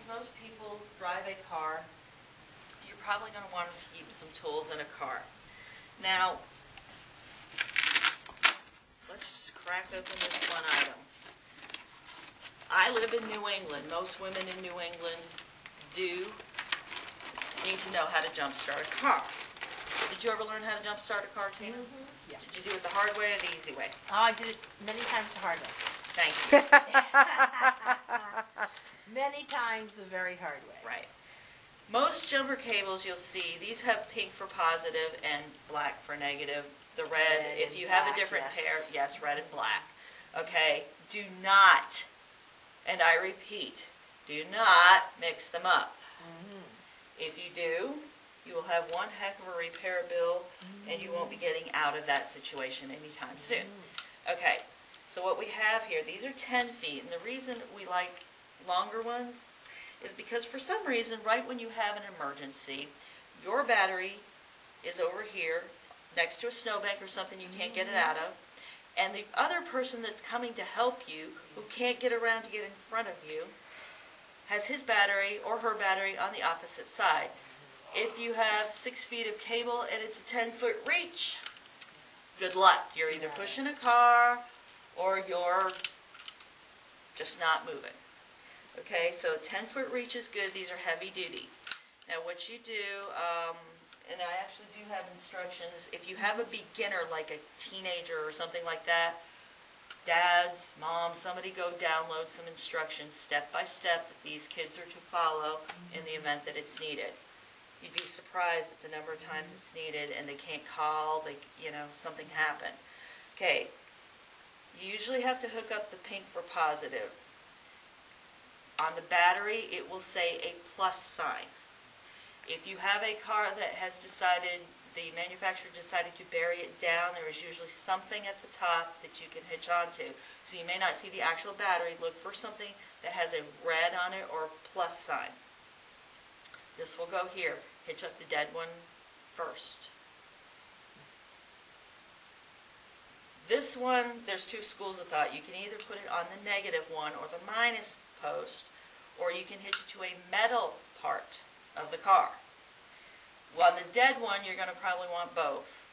most people drive a car, you're probably going to want to keep some tools in a car. Now, let's just crack open this one item. I live in New England. Most women in New England do need to know how to jump start a car. Did you ever learn how to jump start a car, Tina? Mm-hmm. Yeah. Did you do it the hard way or the easy way? Oh, I did it many times the hard way. Thank you. Many times the very hard way. Right. Most jumper cables you'll see, these have pink for positive and black for negative. The red, if you have a different pair, yes, red and black. Okay, do not, and I repeat, do not mix them up. Mm-hmm. If you do, you will have one heck of a repair bill, and you won't be getting out of that situation anytime soon. Okay, so what we have here, these are 10 feet, and the reason we like longer ones is because for some reason, right when you have an emergency, your battery is over here next to a snowbank or something you can't get it out of, and the other person that's coming to help you, who can't get around to get in front of you, has his battery or her battery on the opposite side. If you have 6 feet of cable and it's a 10-foot reach, good luck. You're either pushing a car or you're just not moving. Okay, so 10-foot reach is good. These are heavy duty. Now what you do, and I actually do have instructions, if you have a beginner like a teenager or something like that, dads, moms, somebody go download some instructions step by step that these kids are to follow in the event that it's needed. You'd be surprised at the number of times it's needed and they can't call, something happened. Okay, you usually have to hook up the pink for positive. On the battery, it will say a plus sign. If you have a car that has decided, the manufacturer decided to bury it down, there is usually something at the top that you can hitch onto. So you may not see the actual battery. Look for something that has a red on it or a plus sign. This will go here. Hitch up the dead one first. This one, there's two schools of thought. You can either put it on the negative one or the minus post, or you can hitch it to a metal part of the car. Well, on the dead one, you're going to probably want both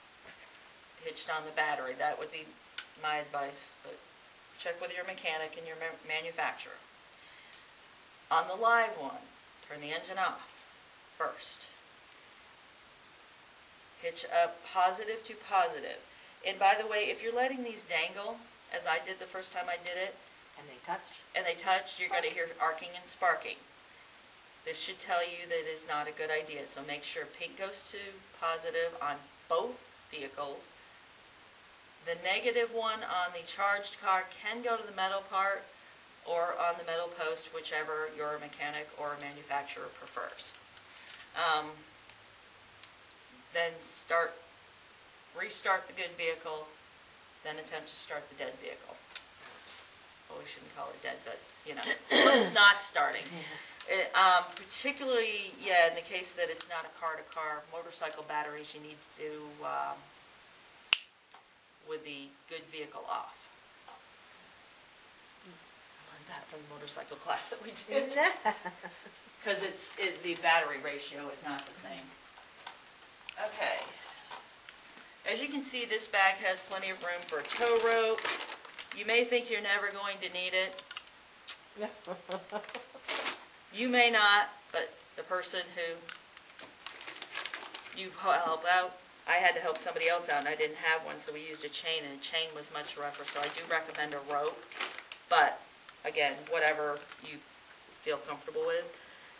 hitched on the battery. That would be my advice, but check with your mechanic and your manufacturer. On the live one, turn the engine off first. Hitch up positive to positive. And by the way, if you're letting these dangle, as I did the first time I did it, and they touch, you're going to hear arcing and sparking. This should tell you that it's not a good idea. So make sure pink goes to positive on both vehicles. The negative one on the charged car can go to the metal part or on the metal post, whichever your mechanic or manufacturer prefers. Then restart the good vehicle, then attempt to start the dead vehicle. Well, we shouldn't call it dead, but when it's not starting. Particularly, in the case that it's not a car-to-car, motorcycle batteries, you need to, with the good vehicle off. I learned that from the motorcycle class that we did. Because the battery ratio is not the same. Okay. As you can see, this bag has plenty of room for a tow rope. You may think you're never going to need it. You may not, but the person who you help out, I had to help somebody else out and I didn't have one, so we used a chain, and a chain was much rougher, so I do recommend a rope. But, again, whatever you feel comfortable with.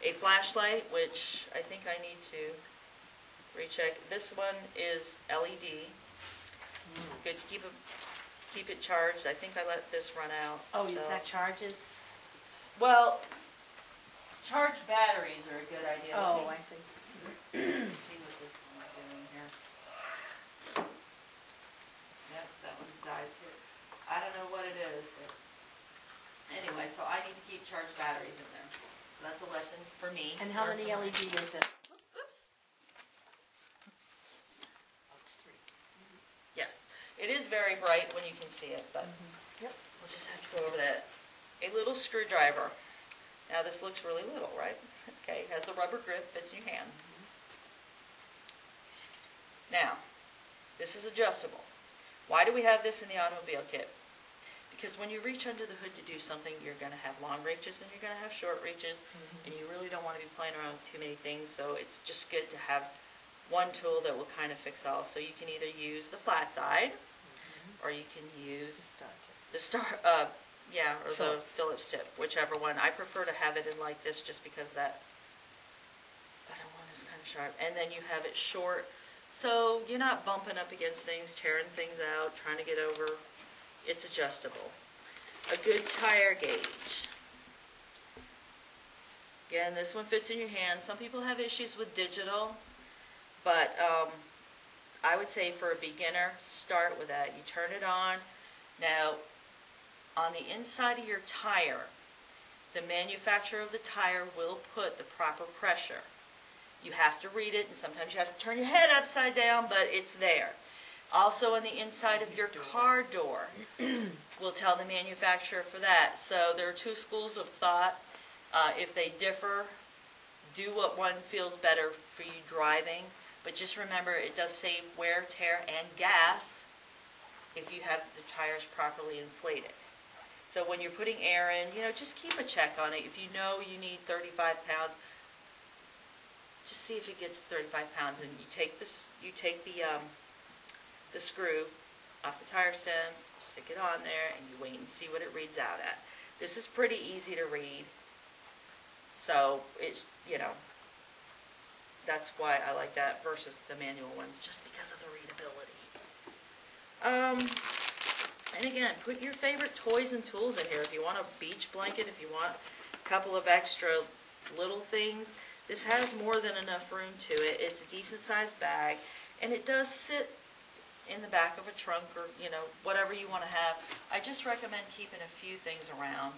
A flashlight, which I think I need to recheck. This one is LED. Good to keep it charged. I think I let this run out. Oh, so. That charges? Well, charged batteries are a good idea. Oh, I see. Let's see what this one's doing here. Yep, that one died too. I don't know what it is, but anyway, so I need to keep charged batteries in there. So that's a lesson for me. And how many LED is it? Oops. Oh, it's 3. Yes. It is very bright when you can see it, but Yep. we'll just have to go over that. A little screwdriver. Now this looks really little, right? Okay, has the rubber grip, fits in your hand. Now, this is adjustable. Why do we have this in the automobile kit? Because when you reach under the hood to do something, you're going to have long reaches and you're going to have short reaches, and you really don't want to be playing around with too many things, so it's just good to have one tool that will kind of fix all. So you can either use the flat side, or you can use the Phillips tip, whichever one. I prefer to have it in like this just because that other one is kind of sharp. And then you have it short, so you're not bumping up against things, tearing things out, trying to get over. It's adjustable. A good tire gauge. Again, this one fits in your hand. Some people have issues with digital, but I would say for a beginner, start with that. You turn it on. Now, on the inside of your tire, the manufacturer of the tire will put the proper pressure. You have to read it, and sometimes you have to turn your head upside down, but it's there. Also on the inside of your car door will tell the manufacturer for that. So there are two schools of thought. If they differ, do what one feels better for you driving. But just remember, it does save wear, tear, and gas if you have the tires properly inflated. So when you're putting air in, just keep a check on it. If you know you need 35 pounds, just see if it gets 35 pounds. And you take the screw off the tire stem, stick it on there, and you wait and see what it reads out at. This is pretty easy to read, so that's why I like that versus the manual one, just because of the readability. And again, put your favorite toys and tools in here. If you want a beach blanket, if you want a couple of extra little things, this has more than enough room to it. It's a decent sized bag, and it does sit in the back of a trunk or, whatever you want to have. I just recommend keeping a few things around.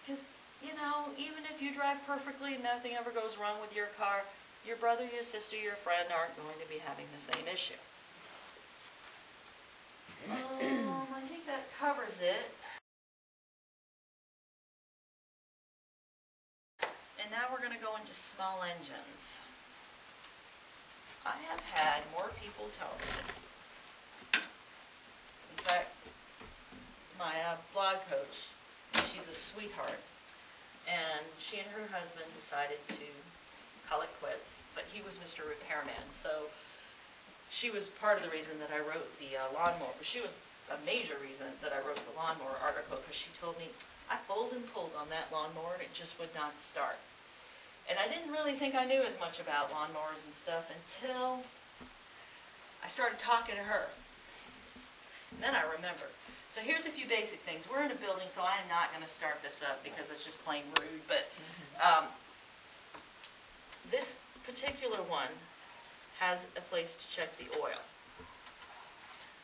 Because, even if you drive perfectly and nothing ever goes wrong with your car, your brother, your sister, your friend aren't going to be having the same issue. I think that covers it. And now we're going to go into small engines. I have had more people tell me. In fact, my blog coach, she's a sweetheart, and she and her husband decided to call it quits, but he was Mr. Repairman, so she was part of the reason that I wrote the lawnmower. She was a major reason that I wrote the lawnmower article, because she told me I pulled and pulled on that lawnmower and it just would not start. And I didn't really think I knew as much about lawnmowers and stuff until I started talking to her. And then I remembered. So here's a few basic things. We're in a building, so I am not going to start this up because it's just plain rude. But this particular one has a place to check the oil.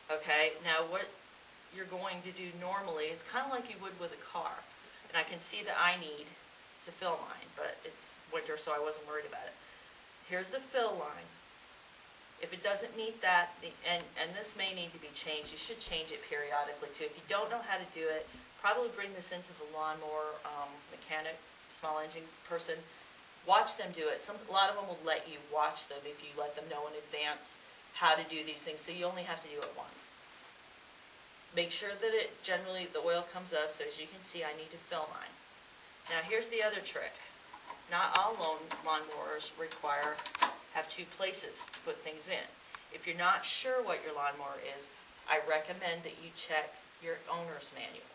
Okay, now what you're going to do normally is kind of like you would with a car. And I can see that I need to fill mine, but it's winter, so I wasn't worried about it. Here's the fill line. If it doesn't meet that, and this may need to be changed, you should change it periodically too. If you don't know how to do it, probably bring this into the lawnmower mechanic, small engine person. Watch them do it. A lot of them will let you watch them if you let them know in advance how to do these things, so you only have to do it once. Make sure that generally the oil comes up, so as you can see, I need to fill mine. Now here's the other trick. Not all lawnmowers have two places to put things in. If you're not sure what your lawnmower is, I recommend that you check your owner's manual.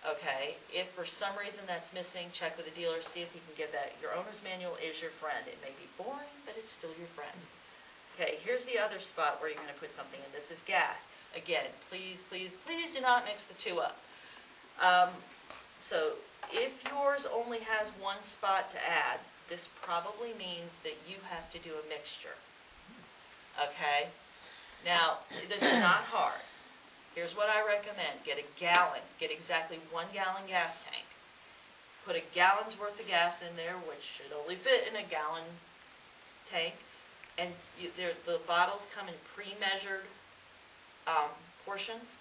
Okay, if for some reason that's missing, check with the dealer, see if he can give that. Your owner's manual is your friend. It may be boring, but it's still your friend. Okay, here's the other spot where you're going to put something in. This is gas. Again, please, please, please do not mix the two up. So if yours only has one spot to add, this probably means that you have to do a mixture. Okay? Now, this is not hard. Here's what I recommend. Get a gallon. Get exactly 1 gallon gas tank. Put a gallon's worth of gas in there, which should only fit in a gallon tank. And the bottles come in pre-measured portions.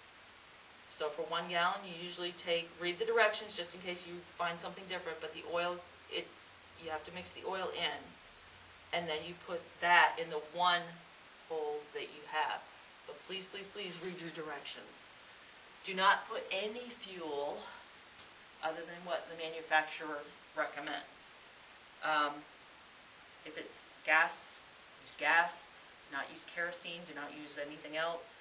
So for 1 gallon, you usually read the directions just in case you find something different, but the oil, you have to mix the oil in, and then you put that in the one bowl that you have. But please, please, please read your directions. Do not put any fuel other than what the manufacturer recommends. If it's gas, use gas. Do not use kerosene. Do not use anything else.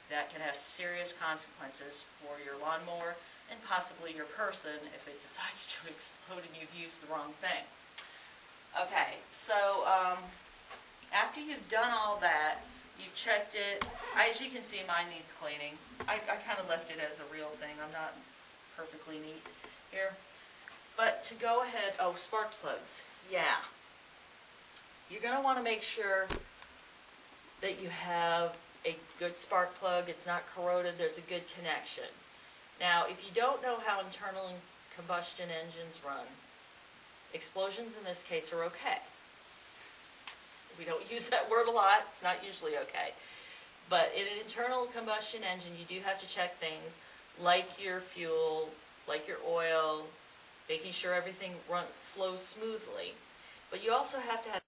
That can have serious consequences for your lawnmower and possibly your person if it decides to explode and you've used the wrong thing. Okay, so after you've done all that, you've checked it. As you can see, mine needs cleaning. I kind of left it as a real thing. I'm not perfectly neat here. But to go ahead, oh, spark plugs. Yeah. You're going to want to make sure that you have a good spark plug. It's not corroded. There's a good connection. Now, if you don't know how internal combustion engines run, explosions in this case are okay. We don't use that word a lot. It's not usually okay. But in an internal combustion engine, you do have to check things like your fuel, like your oil, making sure everything flows smoothly. But you also have to have